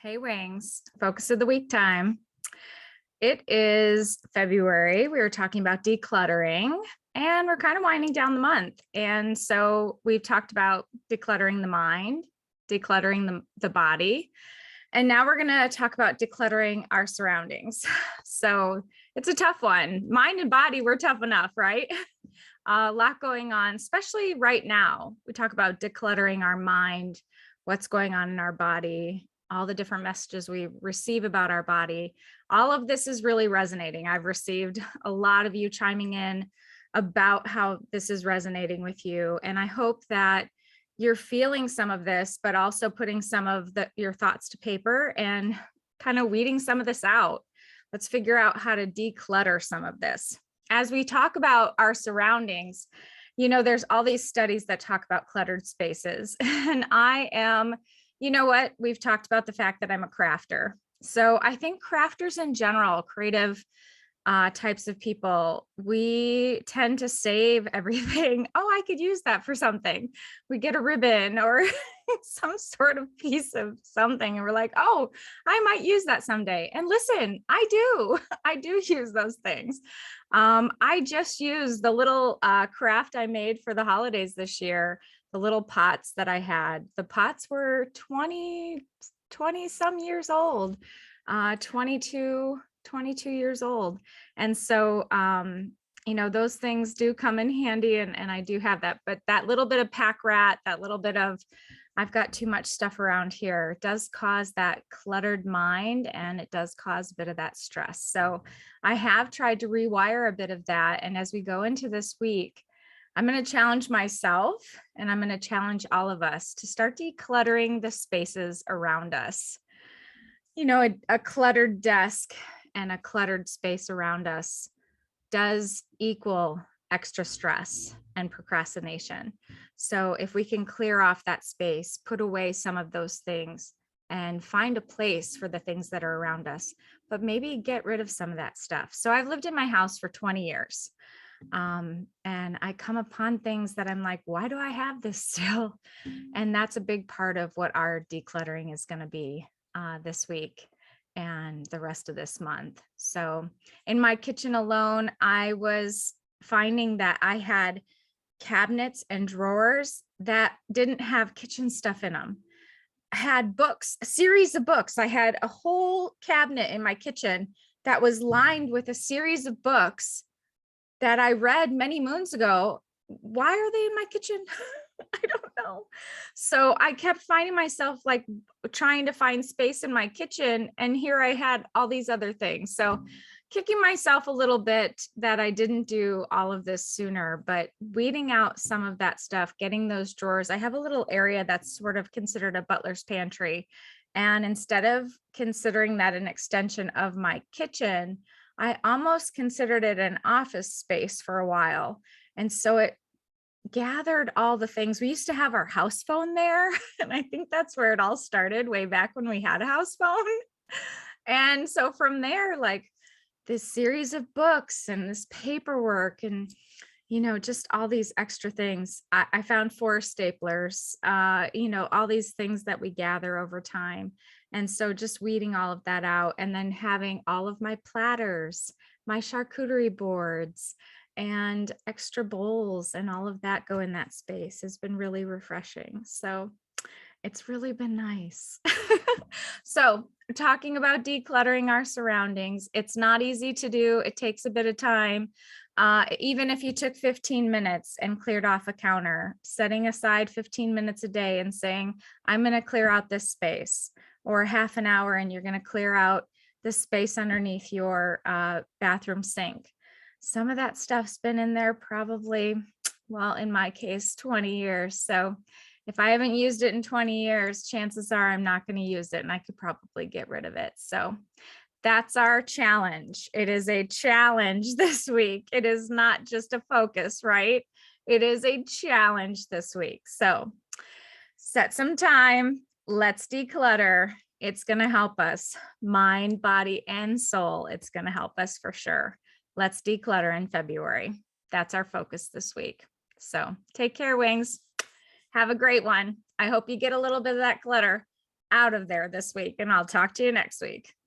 Hey Wings, focus of the week time. It is February. We were talking about decluttering and we're kind of winding down the month. And so we've talked about decluttering the mind, decluttering the body. And now we're going to talk about decluttering our surroundings. So it's a tough one. Mind and body, we're tough enough, right? A lot going on, especially right now. We talk about decluttering our mind, what's going on in our body, all the different messages we receive about our body. All of this is really resonating. I've received a lot of you chiming in about how this is resonating with you. And I hope that you're feeling some of this, but also putting some of your thoughts to paper and kind of weeding some of this out. Let's figure out how to declutter some of this. As we talk about our surroundings, there's all these studies that talk about cluttered spaces. And I am, we've talked about the fact that I'm a crafter. So I think crafters in general, creative types of people, we tend to save everything. Oh, I could use that for something. We get a ribbon or some sort of piece of something. And we're like, oh, I might use that someday. And listen, I do use those things. I just used the little craft I made for the holidays this year, the little pots that I had. The pots were 20 some years old, 22 years old. And so, those things do come in handy and I do have that, but that little bit of pack rat, that little bit of, I've got too much stuff around here does cause that cluttered mind and it does cause a bit of that stress. So I have tried to rewire a bit of that. And as we go into this week, I'm going to challenge myself and I'm going to challenge all of us to start decluttering the spaces around us. A cluttered desk and a cluttered space around us does equal extra stress and procrastination. So if we can clear off that space, put away some of those things and find a place for the things that are around us, but maybe get rid of some of that stuff. So I've lived in my house for 20 years. And I come upon things that I'm like, why do I have this still? And that's a big part of what our decluttering is going to be this week and the rest of this month. So in my kitchen alone, I was finding that I had cabinets and drawers that didn't have kitchen stuff in them. I had books, a series of books. I had a whole cabinet in my kitchen that was lined with a series of books that I read many moons ago. Why are they in my kitchen? I don't know. So I kept finding myself like trying to find space in my kitchen. And here I had all these other things. So kicking myself a little bit that I didn't do all of this sooner, but weeding out some of that stuff, getting those drawers. I have a little area that's sort of considered a butler's pantry. And instead of considering that an extension of my kitchen, I almost considered it an office space for a while. And so it gathered all the things. We used to have our house phone there. And I think that's where it all started way back when we had a house phone. And so from there, like this series of books and this paperwork and, just all these extra things. I found 4 staplers, all these things that we gather over time. And so just weeding all of that out and then having all of my platters, my charcuterie boards, and extra bowls and all of that go in that space has been really refreshing. So it's really been nice. So talking about decluttering our surroundings, it's not easy to do. It takes a bit of time. Even if you took 15 minutes and cleared off a counter, setting aside 15 minutes a day and saying, I'm going to clear out this space, or half an hour and you're going to clear out the space underneath your bathroom sink. Some of that stuff's been in there probably, well, in my case, 20 years. So if I haven't used it in 20 years, chances are I'm not going to use it and I could probably get rid of it. So that's our challenge. It is a challenge this week. It is not just a focus, right? It is a challenge this week. So set some time. Let's declutter. It's going to help us, mind, body, and soul. It's going to help us for sure. Let's declutter in February. That's our focus this week. So take care, Wings. Have a great one. I hope you get a little bit of that clutter out of there this week, and I'll talk to you next week.